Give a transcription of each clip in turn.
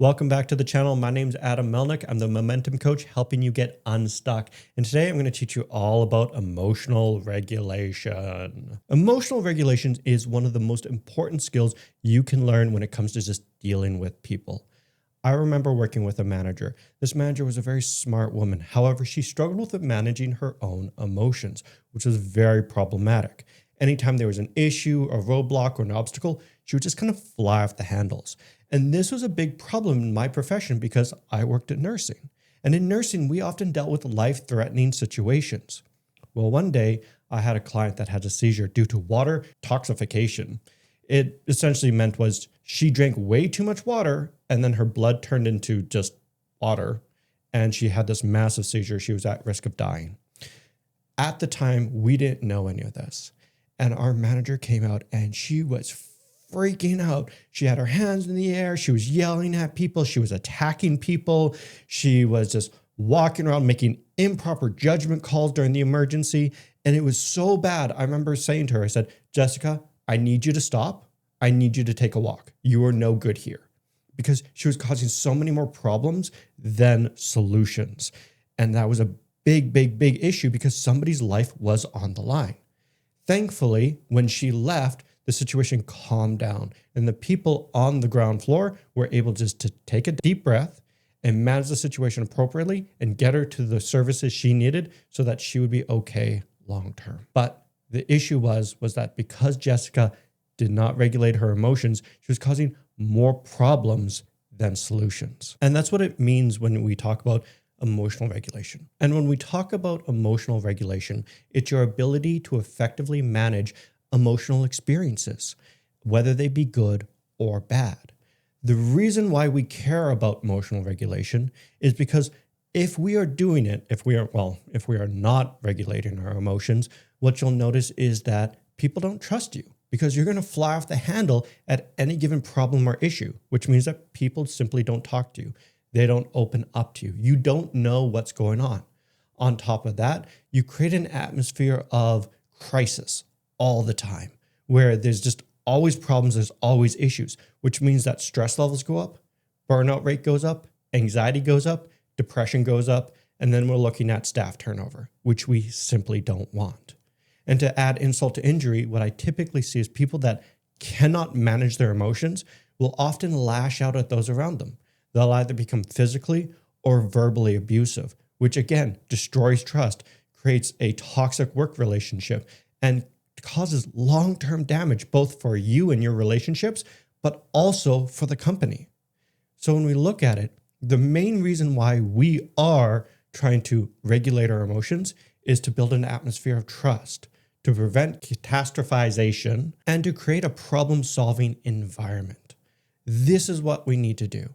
Welcome back to the channel. My name is Adam Melnyk. I'm the momentum coach helping you get unstuck. And today I'm going to teach you all about emotional regulation. Emotional regulation is one of the most important skills you can learn when it comes to just dealing with people. I remember working with a manager. This manager was a very smart woman. However, she struggled with managing her own emotions, which was very problematic. Anytime there was an issue, a roadblock, or an obstacle, she would just kind of fly off the handles. And this was a big problem in my profession because I worked in nursing. And in nursing, we often dealt with life-threatening situations. Well, one day I had a client that had a seizure due to water toxification. It essentially meant was she drank way too much water and then her blood turned into just water. And she had this massive seizure. She was at risk of dying. At the time, we didn't know any of this. And our manager came out and she was freaking out. She had her hands in the air. She was yelling at people. She was attacking people. She was just walking around making improper judgment calls during the emergency. And it was so bad. I remember saying to her, I said, Jessica, I need you to stop. I need you to take a walk. You are no good here. Because she was causing so many more problems than solutions. And that was a big, big, big issue because somebody's life was on the line. Thankfully, when she left, the situation calmed down and the people on the ground floor were able just to take a deep breath and manage the situation appropriately and get her to the services she needed so that she would be okay long term. But the issue was that because Jessica did not regulate her emotions, she was causing more problems than solutions. And that's what it means when we talk about emotional regulation. And when we talk about emotional regulation, it's your ability to effectively manage emotional experiences, whether they be good or bad. The reason why we care about emotional regulation is because if we are doing it, if we are not regulating our emotions, what you'll notice is that people don't trust you because you're going to fly off the handle at any given problem or issue, which means that people simply don't talk to you. They don't open up to you. You don't know what's going on. On top of that, you create an atmosphere of crisis all the time, where there's just always problems, there's always issues, which means that stress levels go up, burnout rate goes up, anxiety goes up, depression goes up, and then we're looking at staff turnover, which we simply don't want. And to add insult to injury, what I typically see is people that cannot manage their emotions will often lash out at those around them. They'll either become physically or verbally abusive, which again destroys trust, creates a toxic work relationship, and causes long-term damage both for you and your relationships, but also for the company. So when we look at it, the main reason why we are trying to regulate our emotions is to build an atmosphere of trust, to prevent catastrophization, and to create a problem-solving environment. This is what we need to do.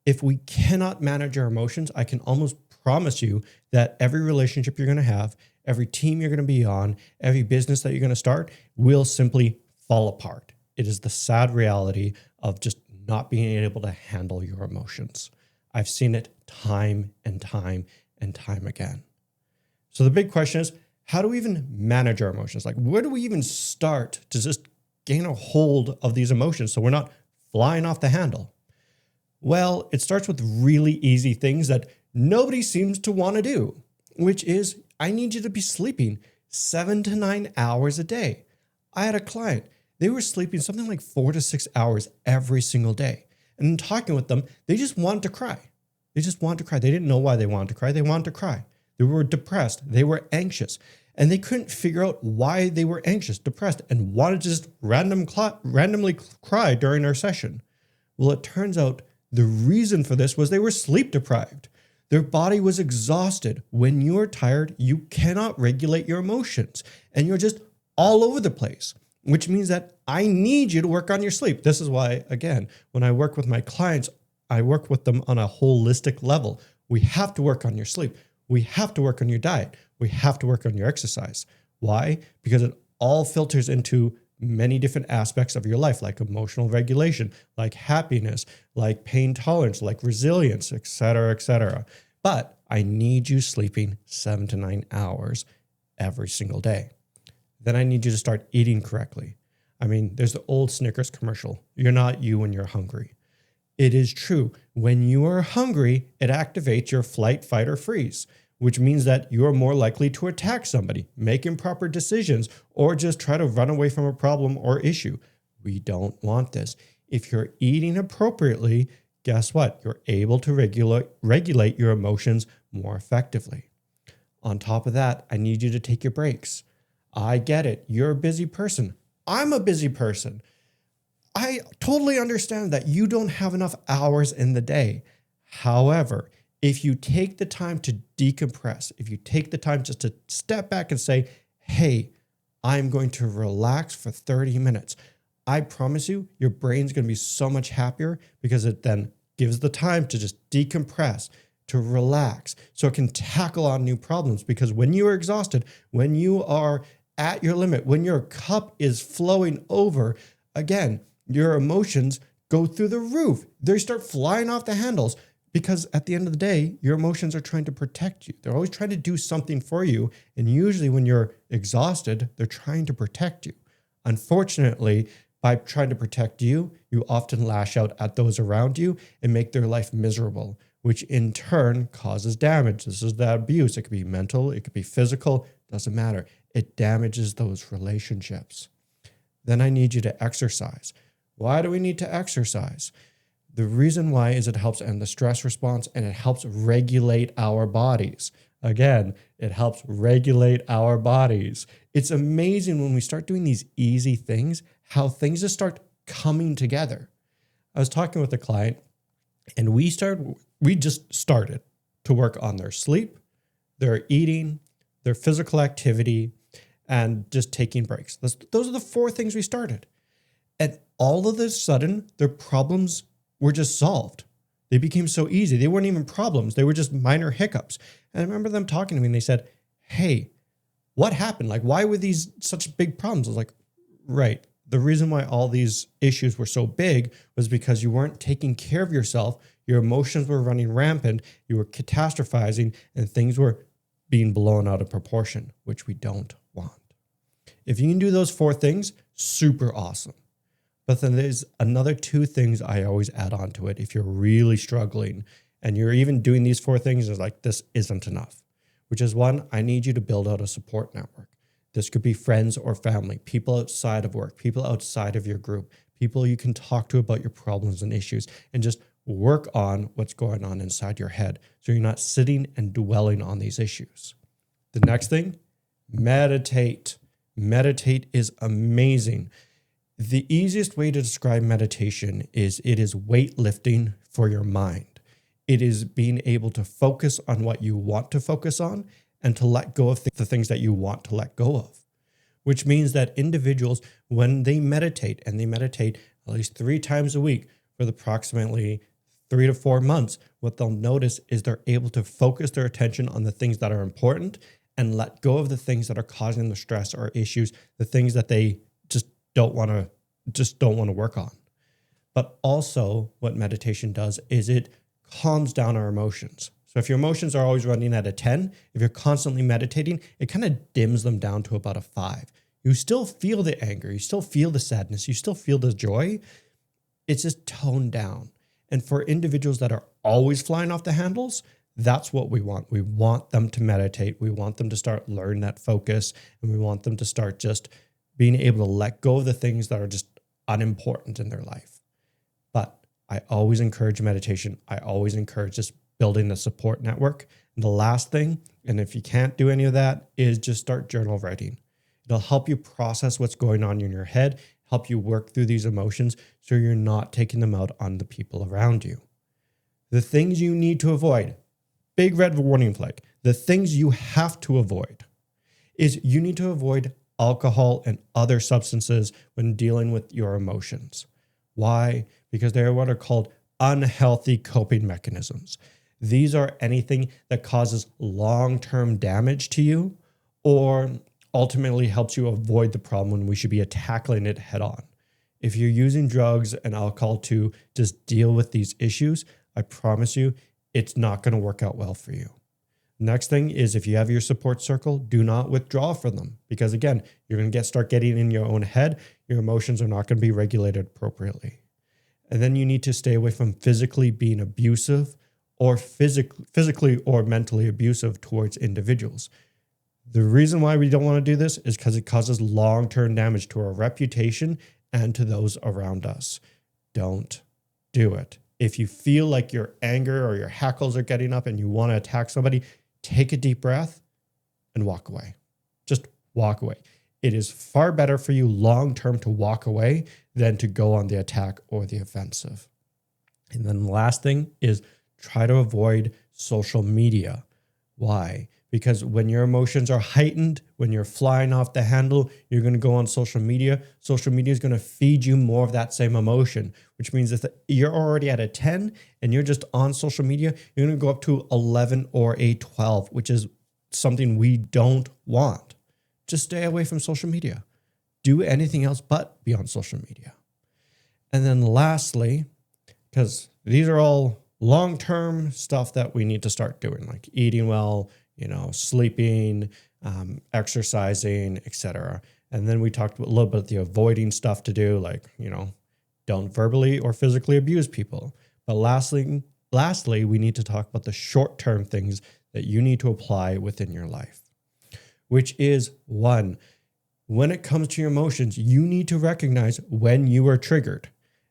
If we cannot manage our emotions, I can almost promise you that every relationship you're going to have, every team you're going to be on, every business that you're going to start will simply fall apart. It is the sad reality of just not being able to handle your emotions. I've seen it time and time and time again. So the big question is, how do we even manage our emotions? Like, where do we even start to just gain a hold of these emotions so we're not flying off the handle? Well, it starts with really easy things that nobody seems to want to do, which is I need you to be sleeping 7 to 9 hours a day. I had a client, they were sleeping something like 4 to 6 hours every single day. And in talking with them, they just wanted to cry. They just wanted to cry. They didn't know why they wanted to cry. They wanted to cry. They were depressed. They were anxious. And they couldn't figure out why they were anxious, depressed, and wanted to just randomly cry during our session. Well, it turns out the reason for this was they were sleep deprived. Their body was exhausted. When you're tired, you cannot regulate your emotions and you're just all over the place, which means that I need you to work on your sleep. This is why, again, when I work with my clients, I work with them on a holistic level. We have to work on your sleep. We have to work on your diet. We have to work on your exercise. Why? Because it all filters into many different aspects of your life, like emotional regulation, like happiness, like pain tolerance, like resilience, etc., etc. But I need you sleeping 7 to 9 hours every single day. Then I need you to start eating correctly. I mean, there's the old Snickers commercial. You're not you when you're hungry. It is true. When you are hungry, it activates your flight, fight, or freeze, which means that you are more likely to attack somebody, make improper decisions, or just try to run away from a problem or issue. We don't want this. If you're eating appropriately, guess what? You're able to regulate your emotions more effectively. On top of that, I need you to take your breaks. I get it. You're a busy person. I'm a busy person. I totally understand that you don't have enough hours in the day. However, if you take the time to decompress, if you take the time just to step back and say, hey, I'm going to relax for 30 minutes, I promise you, your brain's going to be so much happier because it then gives the time to just decompress, to relax, so it can tackle on new problems. Because when you are exhausted, when you are at your limit, when your cup is flowing over, again, your emotions go through the roof. They start flying off the handles because at the end of the day, your emotions are trying to protect you. They're always trying to do something for you. And usually when you're exhausted, they're trying to protect you. Unfortunately, by trying to protect you, you often lash out at those around you and make their life miserable, which in turn causes damage. This is the abuse. It could be mental, it could be physical, doesn't matter. It damages those relationships. Then I need you to exercise. Why do we need to exercise? The reason why is it helps end the stress response and it helps regulate our bodies. Again, it helps regulate our bodies. It's amazing when we start doing these easy things, how things just start coming together. I was talking with a client and we just started to work on their sleep, their eating, their physical activity, and just taking breaks. Those are the 4 things we started. And all of a sudden, their problems were just solved. They became so easy. They weren't even problems. They were just minor hiccups. And I remember them talking to me and they said, hey, what happened? Like, why were these such big problems? I was like, right. The reason why all these issues were so big was because you weren't taking care of yourself. Your emotions were running rampant. You were catastrophizing and things were being blown out of proportion, which we don't want. If you can do those 4 things, super awesome. But then there's another 2 things I always add on to it. If you're really struggling and you're even doing these 4 things, it's like, this isn't enough, which is 1, I need you to build out a support network. This could be friends or family, people outside of work, people outside of your group, people you can talk to about your problems and issues, and just work on what's going on inside your head so you're not sitting and dwelling on these issues. The next thing, meditate. Meditate is amazing. The easiest way to describe meditation is it is weightlifting for your mind. It is being able to focus on what you want to focus on and to let go of the things that you want to let go of, which means that individuals, when they meditate, and they meditate at least 3 times a week for approximately 3 to 4 months, what they'll notice is they're able to focus their attention on the things that are important and let go of the things that are causing the stress or issues, the things that they don't want to work on. But also what meditation does is it calms down our emotions. So if your emotions are always running at a 10, if you're constantly meditating, it kind of dims them down to about a 5. You still feel the anger, you still feel the sadness, you still feel the joy. It's just toned down. And for individuals that are always flying off the handles, that's what we want. We want them to meditate. We want them to start learning that focus, and we want them to start just being able to let go of the things that are just unimportant in their life. But I always encourage meditation. I always encourage just building the support network. And the last thing, and if you can't do any of that, is just start journal writing. It'll help you process what's going on in your head, help you work through these emotions so you're not taking them out on the people around you. The things you need to avoid, big red warning flag, the things you have to avoid is you need to avoid alcohol and other substances when dealing with your emotions. Why? Because they are what are called unhealthy coping mechanisms. These are anything that causes long-term damage to you or ultimately helps you avoid the problem when we should be tackling it head on. If you're using drugs and alcohol to just deal with these issues, I promise you, it's not going to work out well for you. Next thing is if you have your support circle, do not withdraw from them because again, you're going to start getting in your own head. Your emotions are not going to be regulated appropriately. And then you need to stay away from physically being abusive or physically or mentally abusive towards individuals. The reason why we don't want to do this is because it causes long-term damage to our reputation and to those around us. Don't do it. If you feel like your anger or your hackles are getting up and you want to attack somebody, take a deep breath and walk away. Just walk away. It is far better for you long-term to walk away than to go on the attack or the offensive. And then the last thing is try to avoid social media. Why? Because when your emotions are heightened, when you're flying off the handle, you're going to go on social media. Social media is going to feed you more of that same emotion, which means if you're already at a 10 and you're just on social media, you're going to go up to 11 or a 12, which is something we don't want. Just stay away from social media. Do anything else but be on social media. And then lastly, because these are all long-term stuff that we need to start doing, like eating well, sleeping, exercising, etc. And then we talked a little bit about the avoiding stuff to do, like, don't verbally or physically abuse people. But lastly, we need to talk about the short-term things that you need to apply within your life, which is one, when it comes to your emotions, you need to recognize when you are triggered.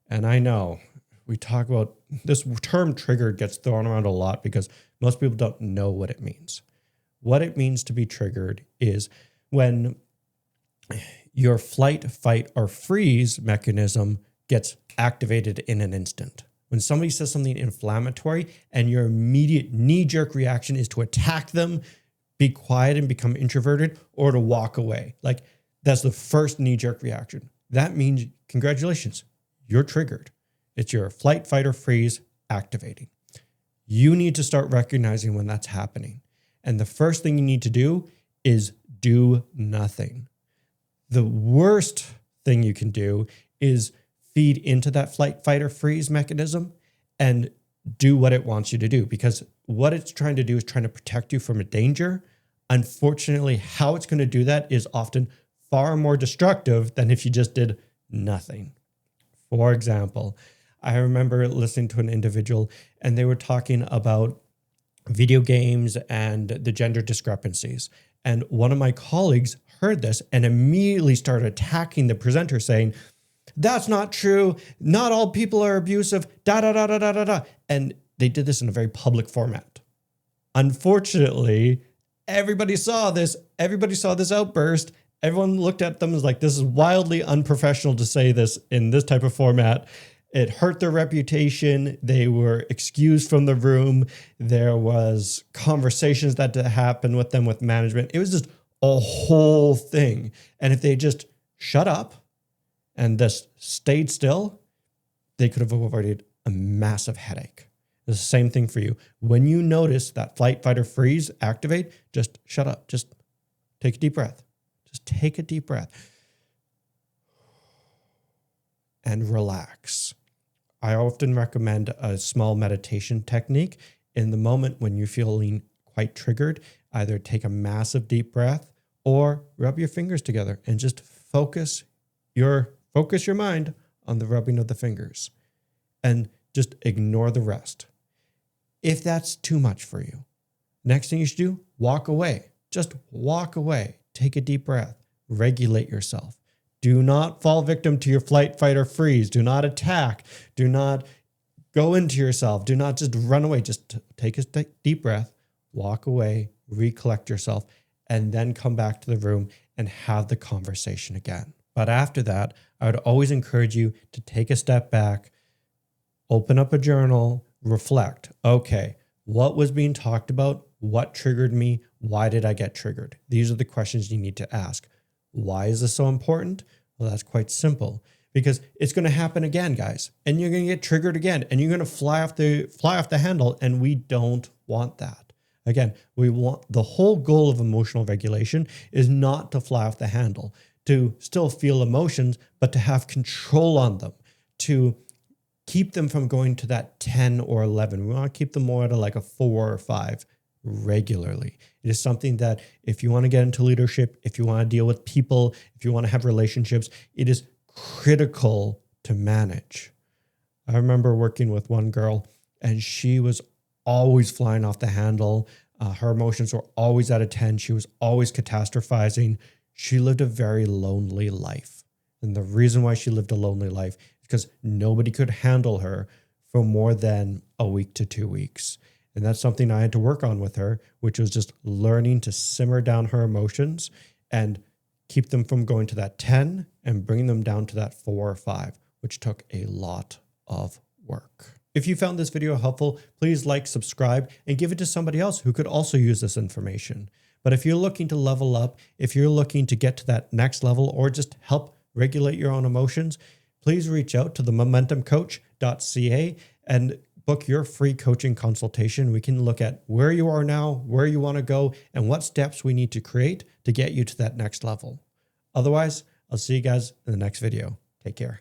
And I know we talk about this term triggered gets thrown around a lot because most people don't know what it means. What it means to be triggered is when your flight, fight, or freeze mechanism gets activated in an instant. When somebody says something inflammatory and your immediate knee-jerk reaction is to attack them, be quiet and become introverted, or to walk away. Like, that's the first knee-jerk reaction. That means, congratulations, you're triggered. It's your flight, fight, or freeze activating. You need to start recognizing when that's happening. And the first thing you need to do is do nothing. The worst thing you can do is feed into that flight, fight, or freeze mechanism and do what it wants you to do, because what it's trying to do is trying to protect you from a danger. Unfortunately, how it's going to do that is often far more destructive than if you just did nothing. For example, I remember listening to an individual and they were talking about video games and the gender discrepancies. And one of my colleagues heard this and immediately started attacking the presenter, saying, "That's not true. Not all people are abusive, da, da, da, da, da, da, da." And they did this in a very public format. Unfortunately, everybody saw this. Everybody saw this outburst. Everyone looked at them as like, this is wildly unprofessional to say this in this type of format. It hurt their reputation. They were excused from the room. There was conversations that happened with them with management. It was just a whole thing. And if they just shut up and just stayed still, they could have avoided a massive headache. It's the same thing for you. When you notice that flight, fight, or freeze activate, just shut up. Just take a deep breath. Just take a deep breath and relax. I often recommend a small meditation technique. In the moment when you're feeling quite triggered, either take a massive deep breath or rub your fingers together and just focus your mind on the rubbing of the fingers and just ignore the rest. If that's too much for you, next thing you should do, walk away. Just walk away. Take a deep breath. Regulate yourself. Do not fall victim to your flight, fight, or freeze. Do not attack. Do not go into yourself. Do not just run away. Just take a deep breath, walk away, recollect yourself, and then come back to the room and have the conversation again. But after that, I would always encourage you to take a step back, open up a journal, reflect. Okay, what was being talked about? What triggered me? Why did I get triggered? These are the questions you need to ask. Why is this so important? Well, that's quite simple, because it's going to happen again, guys, and you're going to get triggered again, and you're going to fly off the handle, and we don't want that. Again, we want the whole goal of emotional regulation is not to fly off the handle, to still feel emotions, but to have control on them, to keep them from going to that 10 or 11. We want to keep them more at like a 4 or 5 regularly. It is something that if you want to get into leadership, if you want to deal with people, if you want to have relationships, it is critical to manage. I remember working with one girl and she was always flying off the handle. Her emotions were always at a 10. She was always catastrophizing. She lived a very lonely life. And the reason why she lived a lonely life is because nobody could handle her for more than a week to 2 weeks. And that's something I had to work on with her, which was just learning to simmer down her emotions and keep them from going to that 10 and bring them down to that 4 or 5, which took a lot of work. If you found this video helpful, please like, subscribe, and give it to somebody else who could also use this information. But if you're looking to level up, if you're looking to get to that next level or just help regulate your own emotions, please reach out to the momentumcoach.ca and book your free coaching consultation. We can look at where you are now, where you want to go, and what steps we need to create to get you to that next level. Otherwise, I'll see you guys in the next video. Take care.